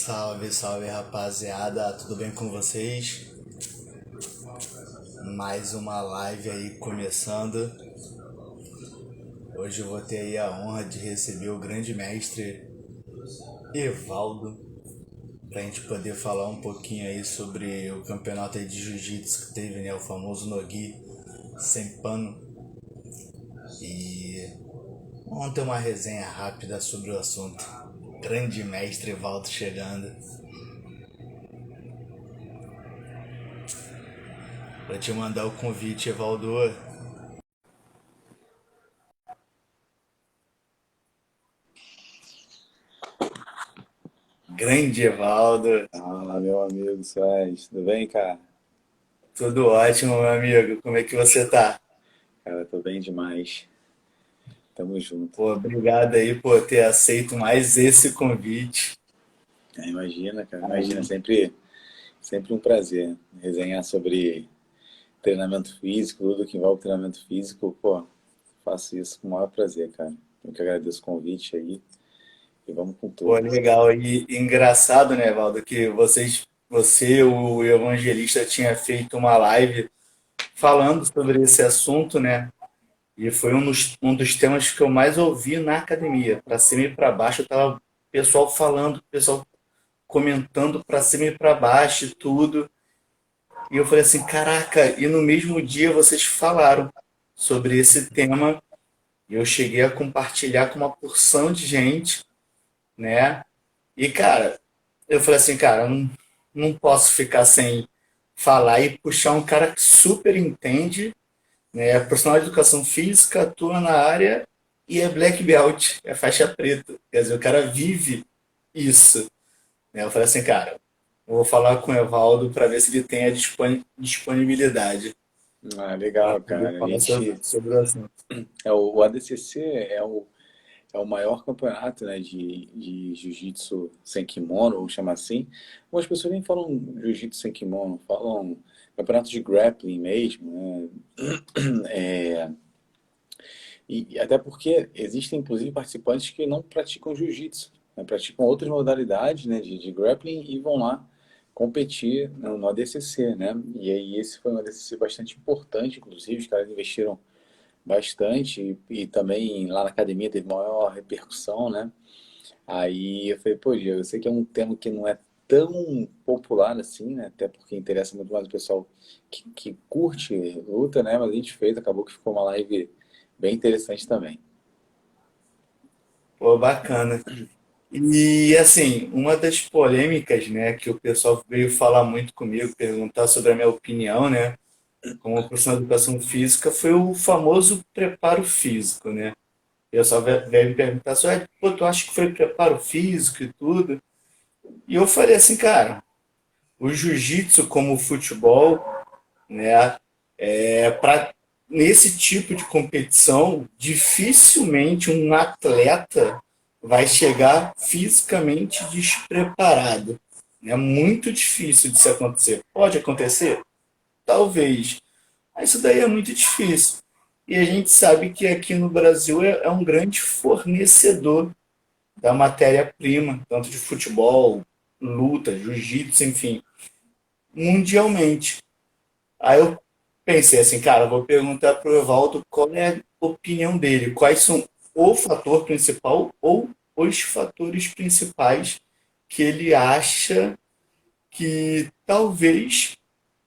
Salve, salve rapaziada, tudo bem com vocês? Mais uma live aí começando. Hoje eu vou ter aí a honra de receber o grande mestre Evaldo pra gente poder falar um pouquinho aí sobre o campeonato aí de jiu-jitsu que teve, né? O famoso Nogi sem pano. E vamos ter uma resenha rápida sobre o assunto. Grande mestre Evaldo chegando. Vou te mandar o convite, Evaldo. Grande Evaldo. Fala, meu amigo Suez, tudo bem, cara? Tudo ótimo, meu amigo. Como é que você tá? Cara, tô bem demais. Tamo junto. Pô, obrigado aí por ter aceito mais esse convite. Imagina, cara, imagina, Aí, sempre um prazer resenhar sobre treinamento físico, tudo que envolve treinamento físico, pô, faço isso com o maior prazer, cara. Eu que agradeço o convite aí e vamos com pô, tudo. legal. E engraçado, né, Evaldo, que você, o evangelista, tinha feito uma live falando sobre esse assunto, né? E foi um dos temas que eu mais ouvi na academia. Pra cima e pra baixo, eu tava o pessoal falando, o pessoal comentando pra cima e pra baixo e tudo. E eu falei assim, caraca, e no mesmo dia vocês falaram sobre esse tema e eu cheguei a compartilhar com uma porção de gente, né? E cara, eu falei assim, cara, eu não posso ficar sem falar e puxar um cara que super entende, né? É profissional de educação física, atua na área e é black belt, é faixa preta. Quer dizer, o cara vive isso, né? Eu falei assim, cara, eu vou falar com o Evaldo para ver se ele tem a disponibilidade Ah, para legal, poder cara. A falar gente, sobre o assunto. o ADCC é o maior campeonato, né, de jiu-jitsu sem kimono, ou chama assim. Algumas pessoas nem falam jiu-jitsu sem kimono, falam campeonato de grappling mesmo, né? E até porque existem, inclusive, participantes que não praticam jiu-jitsu, né, praticam outras modalidades, né, de grappling e vão lá competir no ADCC, né? E aí esse foi um ADCC bastante importante, inclusive, os caras investiram bastante e também lá na academia teve maior repercussão, né? Aí eu falei, pô, Diego, eu sei que é um tema que não é tão popular assim, né? Até porque interessa muito mais o pessoal que curte luta, né? Mas a gente fez, acabou que ficou uma live bem interessante também. Pô, bacana. E assim, uma das polêmicas, né, que o pessoal veio falar muito comigo, perguntar sobre a minha opinião, né, como profissional de educação física, foi o famoso preparo físico, né? O pessoal veio me perguntar só, pô, tu acha que foi preparo físico e tudo? E eu falei assim, cara, o jiu-jitsu como o futebol, né, para nesse tipo de competição, dificilmente um atleta vai chegar fisicamente despreparado. É muito difícil de se acontecer. Pode acontecer? Talvez. Mas isso daí é muito difícil. E a gente sabe que aqui no Brasil é um grande fornecedor da matéria-prima, tanto de futebol, luta, jiu-jitsu, enfim, mundialmente. Aí eu pensei assim, cara, vou perguntar pro Evaldo qual é a opinião dele, quais são o fator principal ou os fatores principais que ele acha que talvez,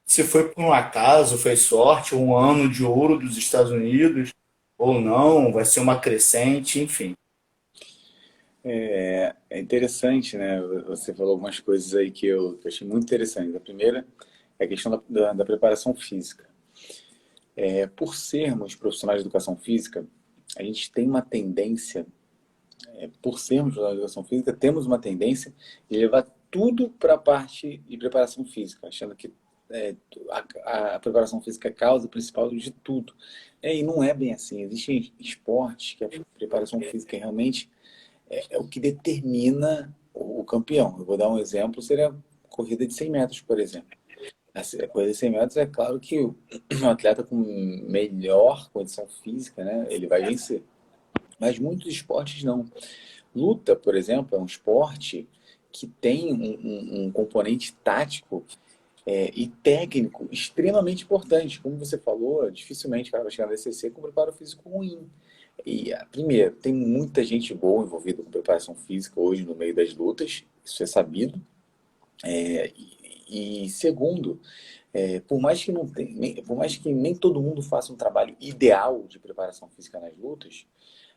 se foi por um acaso, foi sorte, um ano de ouro dos Estados Unidos, ou não, vai ser uma crescente, enfim. É interessante, né? Você falou algumas coisas aí que eu achei muito interessantes. A primeira é a questão da preparação física. Por sermos profissionais de educação física, a gente tem uma tendência, por sermos profissionais de educação física, temos uma tendência de levar tudo para a parte de preparação física, achando que a preparação física é a causa principal de tudo. E não é bem assim. Existem esportes que a preparação física realmente é o que determina o campeão. Eu vou dar um exemplo, seria a corrida de 100 metros, por exemplo. A corrida de 100 metros, é claro que o atleta com melhor condição física, né, ele vai vencer. Mas muitos esportes não. Luta, por exemplo, é um esporte que tem um componente tático e técnico extremamente importante. Como você falou, dificilmente o cara vai chegar no ECC com preparo físico ruim. E, primeiro, tem muita gente boa envolvida com preparação física hoje no meio das lutas, isso é sabido. Segundo, por mais que não tem, por mais que nem todo mundo faça um trabalho ideal de preparação física nas lutas,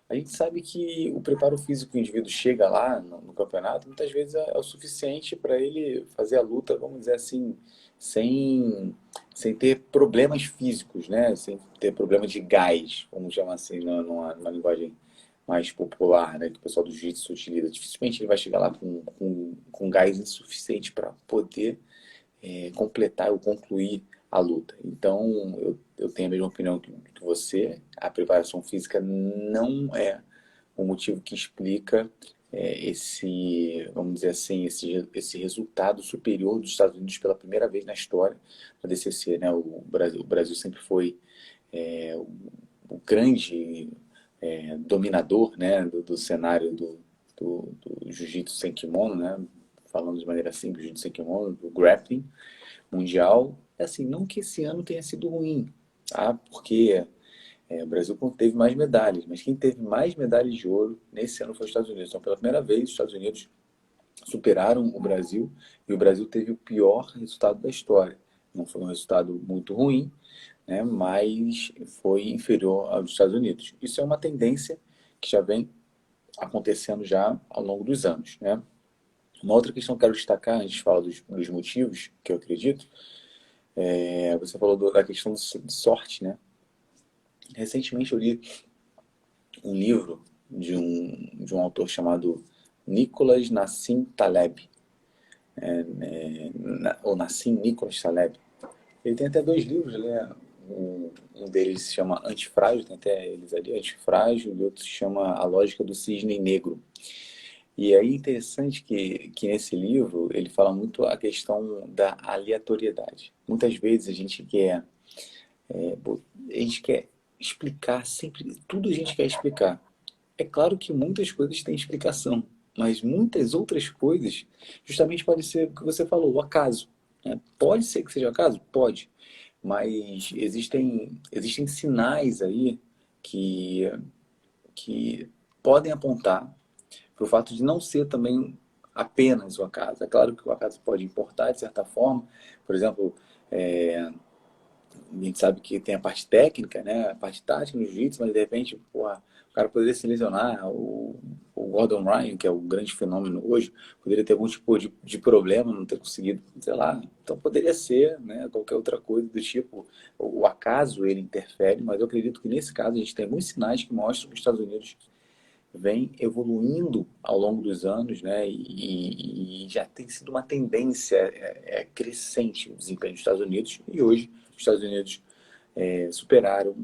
a gente sabe que o preparo físico que o indivíduo chega lá no campeonato, muitas vezes é o suficiente para ele fazer a luta, vamos dizer assim, sem, sem ter problemas físicos, né? Sem ter problema de gás, vamos chamar assim, numa linguagem mais popular, né? Que o pessoal do jiu-jitsu utiliza. Dificilmente ele vai chegar lá com gás insuficiente para poder completar ou concluir a luta. Então, eu tenho a mesma opinião que você. A preparação física não é o motivo que explica vamos dizer assim, esse resultado superior dos Estados Unidos pela primeira vez na história da DCC, né? O Brasil sempre foi o grande dominador, né, do cenário do jiu-jitsu sem kimono, né? Falando de maneira simples, jiu-jitsu sem kimono, do grappling mundial. Assim, não que esse ano tenha sido ruim, tá? Porque o Brasil teve mais medalhas, mas quem teve mais medalhas de ouro nesse ano foi os Estados Unidos. Então, pela primeira vez, os Estados Unidos superaram o Brasil e o Brasil teve o pior resultado da história. Não foi um resultado muito ruim, né, mas foi inferior aos Estados Unidos. Isso é uma tendência que já vem acontecendo já ao longo dos anos, né? Uma outra questão que eu quero destacar, antes de falar dos motivos que eu acredito, você falou da questão de sorte, né? Recentemente eu li um livro de um autor chamado Nicholas Nassim Taleb, ou Nassim Nicholas Taleb. Ele tem até dois livros, né? Um deles se chama Antifrágil, tem até eles ali, Antifrágil, e outro se chama A Lógica do Cisne Negro. E aí é interessante que nesse livro ele fala muito a questão da aleatoriedade. Muitas vezes a gente quer explicar sempre, tudo a gente quer explicar. É claro que muitas coisas têm explicação, mas muitas outras coisas justamente pode ser o que você falou, o acaso, né? Pode ser que seja o acaso? Pode. Mas existem sinais aí que, que podem apontar para o fato de não ser também apenas o acaso. É claro que o acaso pode importar de certa forma. Por exemplo, a gente sabe que tem a parte técnica, né? A parte tática no jiu-jitsu, mas de repente, porra, o cara poderia se lesionar. O Gordon Ryan, que é o grande fenômeno hoje, poderia ter algum tipo de problema, não ter conseguido, sei lá. Então poderia ser, né? Qualquer outra coisa do tipo. O acaso ele interfere, mas eu acredito que nesse caso a gente tem muitos sinais que mostram que os Estados Unidos vem evoluindo ao longo dos anos, né? E já tem sido uma tendência crescente o desempenho dos Estados Unidos, e hoje os Estados Unidos superaram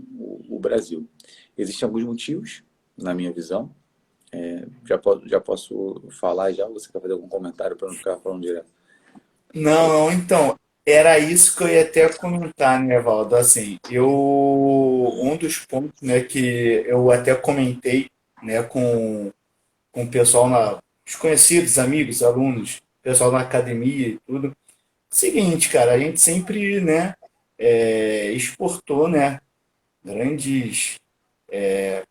o Brasil. Existem alguns motivos, na minha visão. Já posso falar já, ou você quer fazer algum comentário para não ficar falando direto? Não, então, era isso que eu ia até comentar, né, Valdo? Assim, um dos pontos, né, que eu até comentei, né, com o pessoal os conhecidos, amigos, alunos, pessoal na academia e tudo. Seguinte, cara, a gente sempre, né, exportou, né, grandes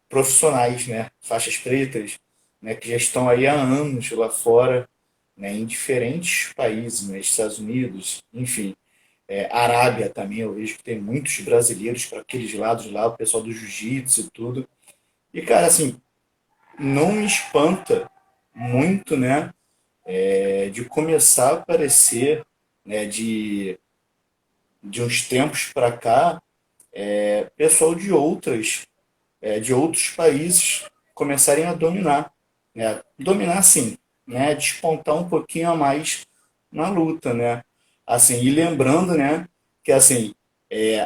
profissionais, né, faixas pretas, né, que já estão aí há anos lá fora, né, em diferentes países, né, Estados Unidos, enfim, Arábia também, eu vejo que tem muitos brasileiros para aqueles lados lá, o pessoal do jiu-jitsu e tudo. E, cara, assim, não me espanta muito, né, de começar a aparecer, né, de uns tempos para cá, pessoal de outros países começarem a dominar, né? Dominar assim, né? Despontar um pouquinho a mais na luta, né? Assim, e lembrando, né, que assim,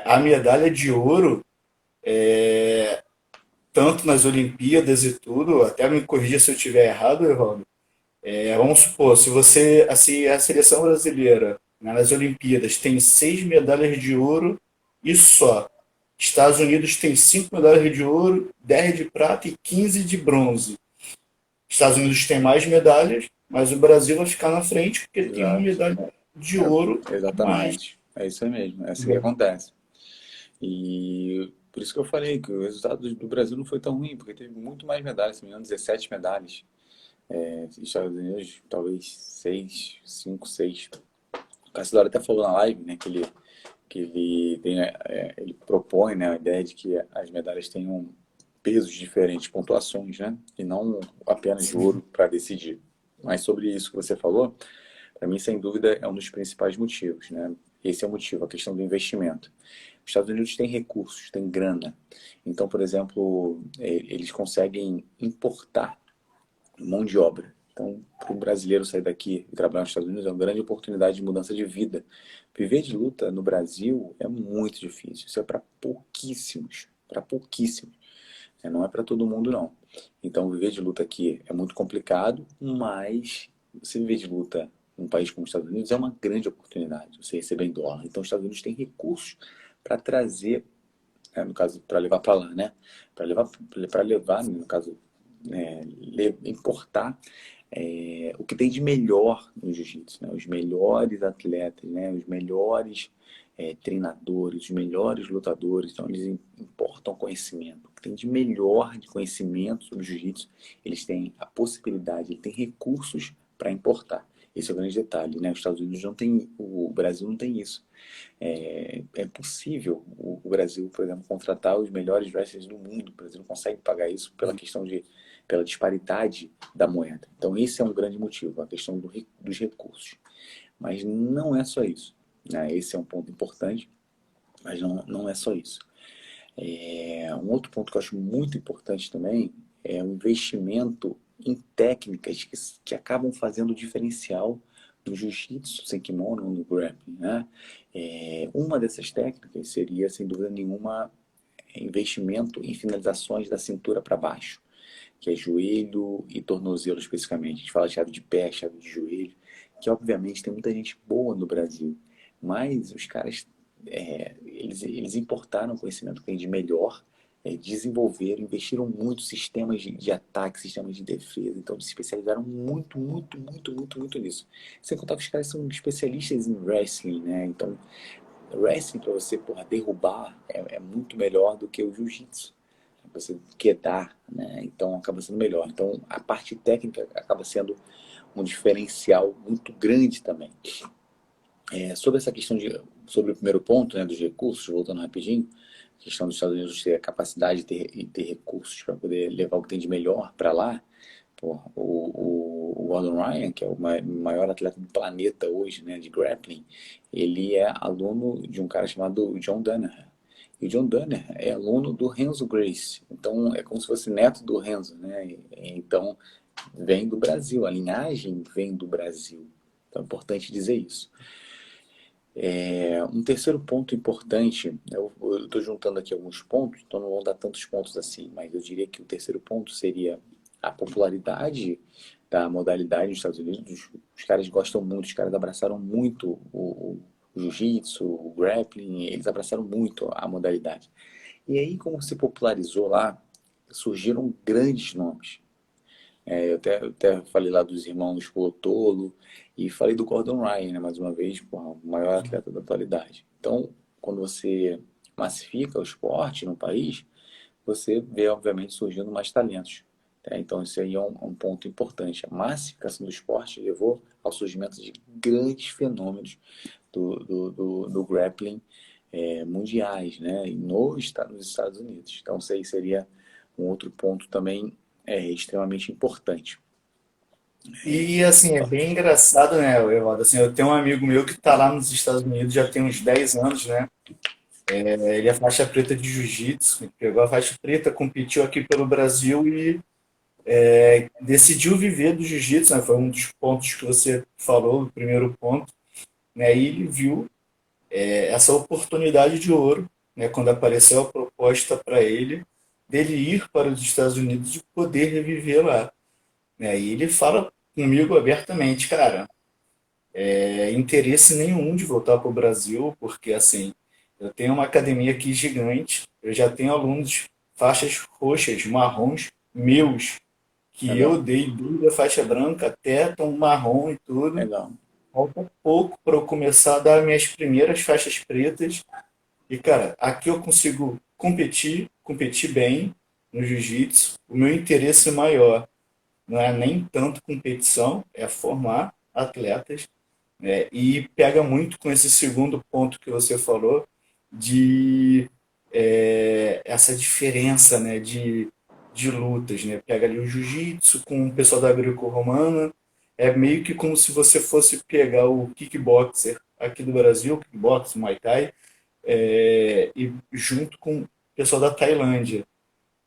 a medalha de ouro, tanto nas Olimpíadas e tudo, até me corrija se eu estiver errado, Evaldo. Vamos supor, se você, assim, a seleção brasileira, né, nas Olimpíadas tem 6 medalhas de ouro e só. Estados Unidos tem 5 medalhas de ouro, 10 de prata e 15 de bronze. Estados Unidos tem mais medalhas, mas o Brasil vai ficar na frente porque tem uma Exato. medalha de ouro a mais. Exatamente. É isso aí mesmo. É assim que acontece. E por isso que eu falei que o resultado do Brasil não foi tão ruim, porque teve muito mais medalhas, se não me engano, 17 medalhas. Estados Unidos, talvez 6, 5, 6. O Cassidora até falou na live, né, ele propõe, né, a ideia de que as medalhas tenham pesos diferentes, pontuações, né, e não apenas de Sim. ouro para decidir. Mas sobre isso que você falou, para mim, sem dúvida, é um dos principais motivos, né? Esse é o motivo, a questão do investimento. Os Estados Unidos têm recursos, têm grana. Então, por exemplo, eles conseguem importar mão de obra. Então, para um brasileiro sair daqui e trabalhar nos Estados Unidos é uma grande oportunidade de mudança de vida. Viver de luta no Brasil é muito difícil. Isso é para pouquíssimos, para pouquíssimos. Não é para todo mundo, não. Então, viver de luta aqui é muito complicado, mas você viver de luta num país como os Estados Unidos é uma grande oportunidade. Você receber em dólar. Então, os Estados Unidos têm recursos para trazer, no caso, para levar para lá, né? Para levar, no caso, importar o que tem de melhor no jiu-jitsu, né? Os melhores atletas, né? Os melhores treinadores, os melhores lutadores. Então, eles importam conhecimento. O que tem de melhor de conhecimento sobre jiu-jitsu, eles têm a possibilidade, eles têm recursos para importar. Esse é o grande detalhe, né? Os Estados Unidos não tem, o Brasil não tem isso. É possível o Brasil, por exemplo, contratar os melhores wrestlers do mundo. O Brasil não consegue pagar isso pela disparidade da moeda. Então, esse é um grande motivo, a questão dos recursos. Mas não é só isso, né? Esse é um ponto importante, mas não é só isso. Um outro ponto que eu acho muito importante também é o investimento em técnicas que acabam fazendo o diferencial do jiu-jitsu sem kimono, no grappling, né? Uma dessas técnicas seria, sem dúvida nenhuma, investimento em finalizações da cintura para baixo, que é joelho e tornozelo especificamente. A gente fala chave de pé, chave de joelho, que obviamente tem muita gente boa no Brasil, mas os caras, eles importaram o conhecimento que tem de melhor, desenvolveram, investiram muito em sistemas de ataque, sistemas de defesa, então eles se especializaram muito, muito, muito, muito, muito nisso. Sem contar que os caras são especialistas em wrestling, né? Então, wrestling para você, porra, derrubar é muito melhor do que o jiu-jitsu. Você quedar, né? Então acaba sendo melhor. Então a parte técnica acaba sendo um diferencial muito grande também. Sobre essa questão sobre o primeiro ponto, né, dos recursos, voltando rapidinho, a questão dos Estados Unidos ter a capacidade de ter recursos para poder levar o que tem de melhor para lá. Porra, o Gordon Ryan, que é o maior atleta do planeta hoje, né, de grappling, ele é aluno de um cara chamado John Danaher. E o John Danaher é aluno do Renzo Gracie. Então, é como se fosse neto do Renzo, né? Então, vem do Brasil. A linhagem vem do Brasil. Então, é importante dizer isso. Um terceiro ponto importante, eu estou juntando aqui alguns pontos, então não vou dar tantos pontos assim, mas eu diria que o terceiro ponto seria a popularidade da modalidade nos Estados Unidos. Os caras gostam muito, os caras abraçaram muito o jiu-jitsu, o grappling, eles abraçaram muito a modalidade. E aí, como se popularizou lá, surgiram grandes nomes. Eu até falei lá dos irmãos Polotolo e falei do Gordon Ryan, né, mais uma vez, porra, o maior atleta da atualidade. Então, quando você massifica o esporte no país, você vê, obviamente, surgindo mais talentos. Tá? Então, isso aí é um ponto importante. A massificação do esporte levou ao surgimento de grandes fenômenos do grappling mundiais, né? E nos Estados Unidos. Então, isso aí seria um outro ponto também extremamente importante. E assim, é bem engraçado, né, Evandro? Assim, eu tenho um amigo meu que está lá nos Estados Unidos já tem uns 10 anos, né? Ele é faixa preta de jiu-jitsu, pegou a faixa preta, competiu aqui pelo Brasil e decidiu viver do jiu-jitsu, né? Foi um dos pontos que você falou, o primeiro ponto, né? E ele viu essa oportunidade de ouro, né? Quando apareceu a proposta para ele dele ir para os Estados Unidos e poder reviver lá, né? E ele fala comigo abertamente, cara, interesse nenhum de voltar para o Brasil, porque assim, eu tenho uma academia aqui gigante, eu já tenho alunos faixas roxas, marrons, meus, que eu Legal, dei desde a faixa branca até tom marrom e tudo. legal. Falta pouco para eu começar a dar minhas primeiras faixas pretas. E, cara, aqui eu consigo competir bem no jiu-jitsu. O meu interesse maior não é nem tanto competição, é formar atletas. E pega muito com esse segundo ponto que você falou, de essa diferença, né, de lutas, né? Pega ali o jiu-jitsu com o pessoal da greco-romana, é meio que como se você fosse pegar o kickboxer aqui do Brasil, kickboxer, Muay Thai, e junto com o pessoal da Tailândia.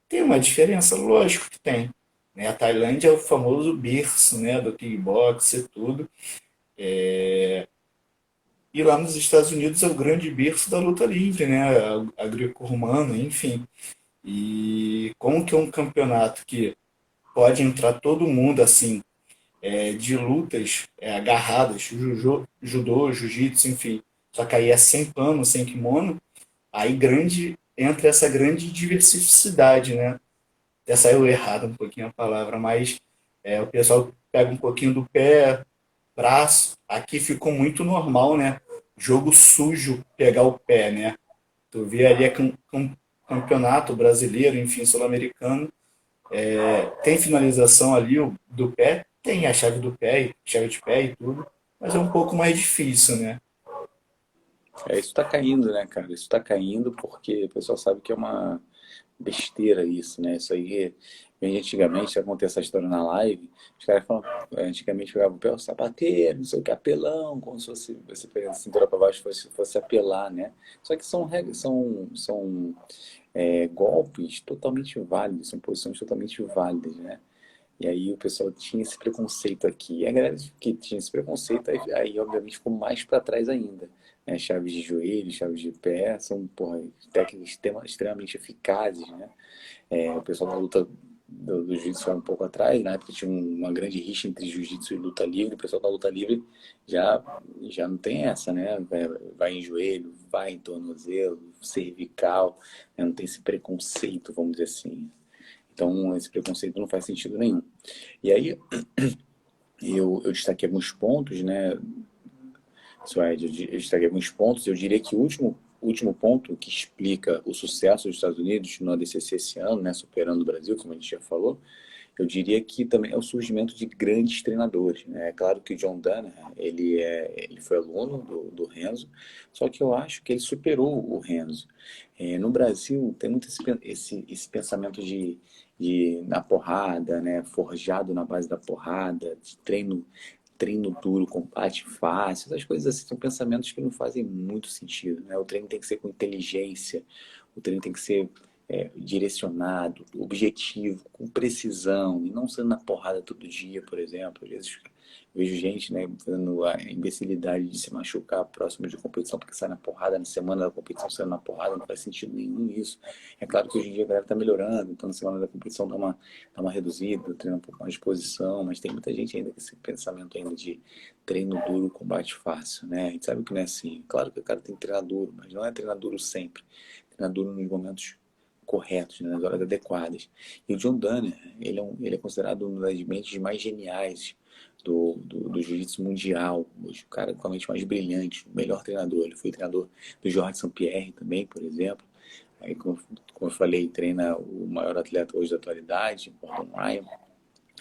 Tem uma diferença? Lógico que tem. Né? A Tailândia é o famoso berço, né, do kickboxer e tudo. E lá nos Estados Unidos é o grande berço da luta livre, né? A greco-romana, enfim. E como que é um campeonato que pode entrar todo mundo assim, de lutas agarradas, judô, jiu-jitsu, enfim, só que aí é sem pano, sem kimono, aí entra essa grande diversidade, né? Até saiu errado um pouquinho a palavra, mas o pessoal pega um pouquinho do pé, braço, aqui ficou muito normal, né? Jogo sujo pegar o pé, né? Tu vê ali que um campeonato brasileiro, enfim, sul-americano, tem finalização ali do pé, tem a chave do pé, chave de pé e tudo, mas é um pouco mais difícil, né? Isso tá caindo, né, cara? Isso tá caindo porque o pessoal sabe que é uma besteira isso, né? Isso aí, vem antigamente, eu contei essa história na live, os caras falam, antigamente jogavam o pé, o sapateiro, não sei o que, apelão, como se fosse você pegar a cintura para baixo fosse apelar, né? Só que são regras, são golpes totalmente válidos, são posições totalmente válidas, né? E aí o pessoal tinha esse preconceito aqui. E a galera que tinha esse preconceito, aí obviamente ficou mais para trás ainda. Né? Chaves de joelho, chaves de pé, são porra, técnicas extremamente eficazes, né? O pessoal da luta do jiu-jitsu foi um pouco atrás, na época tinha uma grande rixa entre jiu-jitsu e luta livre. O pessoal da luta livre já, já não tem essa, né? Vai em joelho, vai em tornozelo, cervical, né? Não tem esse preconceito, vamos dizer assim. Então, esse preconceito não faz sentido nenhum. E aí, eu destaquei alguns pontos, né, Suede? Eu destaquei alguns pontos. Eu diria que o último ponto que explica o sucesso dos Estados Unidos no ADCC esse ano, né, superando o Brasil, como a gente já falou, eu diria que também é o surgimento de grandes treinadores. Né? É claro que o John Danaher, ele foi aluno do Renzo, só que eu acho que ele superou o Renzo. No Brasil, tem muito esse pensamento de na porrada, né? Forjado na base da porrada, de treino duro, combate fácil, essas coisas assim são pensamentos que não fazem muito sentido, né? O treino tem que ser com inteligência, o treino tem que ser direcionado, objetivo, com precisão, e não sendo na porrada todo dia, por exemplo. Às vezes vejo gente, né, fazendo a imbecilidade de se machucar próximo de competição porque sai na porrada, na semana da competição saindo na porrada, não faz sentido nenhum isso. É claro que hoje em dia a galera tá melhorando, então na semana da competição dá uma reduzida, treina um pouco mais de posição, mas tem muita gente ainda com esse pensamento ainda de treino duro, combate fácil, né? A gente sabe que não é assim. Claro que o cara tem que treinar duro, mas não é treinar duro sempre. Treinar duro nos momentos corretos, né, nas horas adequadas. E o John Danaher, ele é considerado uma das mentes mais geniais do jiu-jitsu mundial, o cara com a mente mais brilhante, o melhor treinador. Ele foi treinador do Georges St-Pierre também, por exemplo. Aí, como eu falei, treina o maior atleta hoje da atualidade, Gordon Ryan.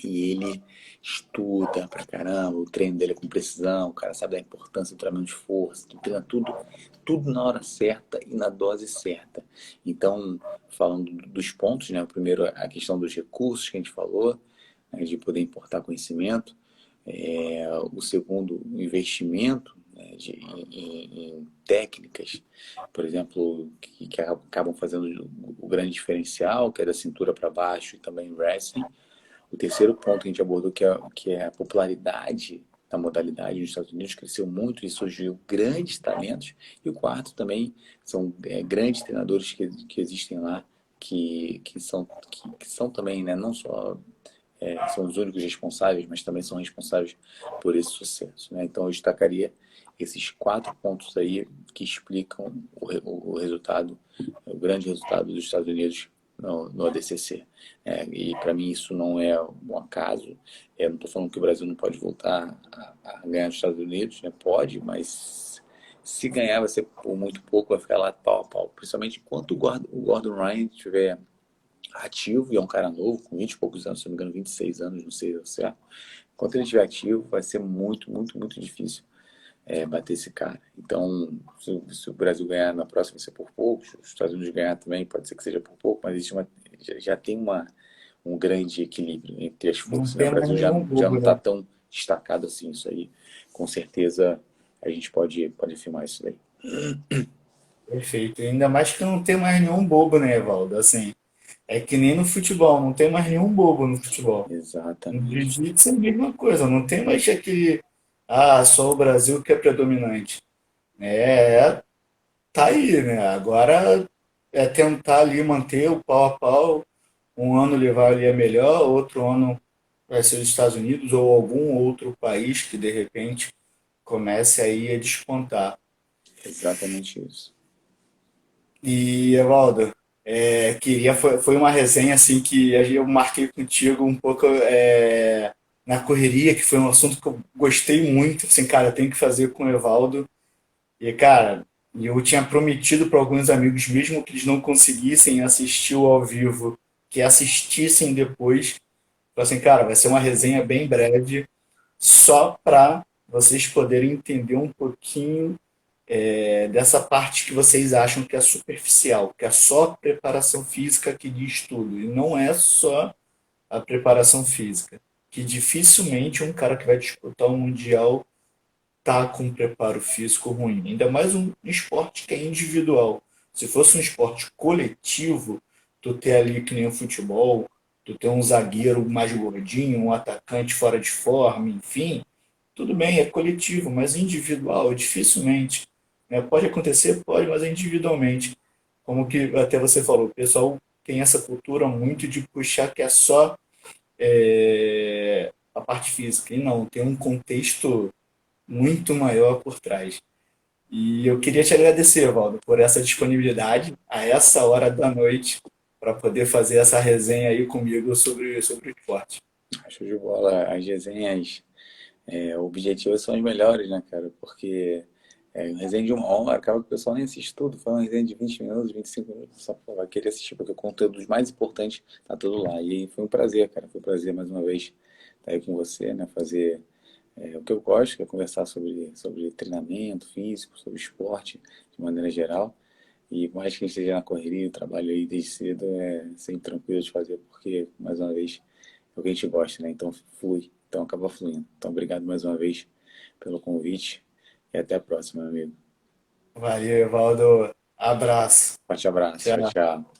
E ele estuda pra caramba, o treino dele é com precisão, o cara sabe da importância do treinamento de força, treina tudo na hora certa e na dose certa. Então, falando dos pontos, né? O primeiro, a questão dos recursos que a gente falou, né, de poder importar conhecimento. O segundo, o investimento, né, em técnicas, por exemplo, que acabam fazendo o grande diferencial, que é da cintura para baixo e também wrestling. O terceiro ponto que a gente abordou, que é a popularidade da modalidade nos Estados Unidos, cresceu muito e surgiu grandes talentos. E o quarto também são grandes treinadores que existem lá, que são também, né, não só são os únicos responsáveis, mas também são responsáveis por esse sucesso. Né? Então eu destacaria esses 4 pontos aí que explicam o resultado, o grande resultado dos Estados Unidos no ADCC. E para mim isso não é um acaso. Eu não estou falando que o Brasil não pode voltar a ganhar dos Estados Unidos, né? Pode, mas se ganhar vai ser por muito pouco, vai ficar lá pau a pau. Principalmente enquanto o Gordon Ryan estiver ativo, e é um cara novo, com 20 e poucos anos, se não me engano, 26 anos, não sei ao certo. Enquanto ele estiver ativo, vai ser muito, muito, muito difícil bater esse cara. Então, se o Brasil ganhar na próxima, vai ser por pouco. Se os Estados Unidos ganhar também, pode ser que seja por pouco, mas existe já tem um grande equilíbrio entre as Não forças, né? O tem mais Brasil nenhum já não bobo, está né? tão destacado assim, isso aí. Com certeza a gente pode afirmar isso daí. Perfeito. Ainda mais que não tem mais nenhum bobo, né, Evaldo? Assim, é que nem no futebol, não tem mais nenhum bobo no futebol. No Exatamente. jiu-jitsu é a mesma coisa, não tem mais aquele, ah, só o Brasil que é predominante. É, tá aí, né? Agora é tentar ali manter o pau a pau. Um ano levar ali a melhor, outro ano vai ser os Estados Unidos ou algum outro país que de repente comece aí a despontar. Exatamente isso. E, Evaldo, foi uma resenha assim que eu marquei contigo um pouco na correria, que foi um assunto que eu gostei muito, assim, cara, tem que fazer com o Evaldo. E, cara, eu tinha prometido para alguns amigos, mesmo que eles não conseguissem assistir o ao vivo, que assistissem depois. Falei assim, cara, vai ser uma resenha bem breve, só para vocês poderem entender um pouquinho dessa parte que vocês acham que é superficial, que é só preparação física que diz tudo. E não é só a preparação física. Que dificilmente um cara que vai disputar o Mundial tá com um preparo físico ruim. Ainda mais um esporte que é individual. Se fosse um esporte coletivo, tu ter ali que nem o futebol, tu ter um zagueiro mais gordinho, um atacante fora de forma, enfim, tudo bem, é coletivo, mas individual, dificilmente. Né? Pode acontecer, pode, mas é individualmente. Como que até você falou, o pessoal tem essa cultura muito de puxar que é só a parte física. E não, tem um contexto muito maior por trás. E eu queria te agradecer, Valdo, por essa disponibilidade a essa hora da noite para poder fazer essa resenha aí comigo sobre o esporte. Show de bola. As resenhas objetivas são as melhores, né, cara? Porque um resenha de uma hora, acaba que o pessoal nem assiste tudo. Foi uma resenha de 20 minutos, 25 minutos, só pô, vai querer assistir, porque o conteúdo dos mais importantes tá tudo lá. E aí foi um prazer, cara. Foi um prazer mais uma vez estar aí com você, né? Fazer o que eu gosto, que é conversar sobre treinamento físico, sobre esporte, de maneira geral. E por mais que a gente esteja na correria, o trabalho aí desde cedo é sempre tranquilo de fazer, porque, mais uma vez, é o que a gente gosta, né? Então flui, então acaba fluindo. Então obrigado mais uma vez pelo convite e até a próxima, meu amigo. Valeu, Valdo. Abraço. Forte abraço, tchau, Tchau. tchau.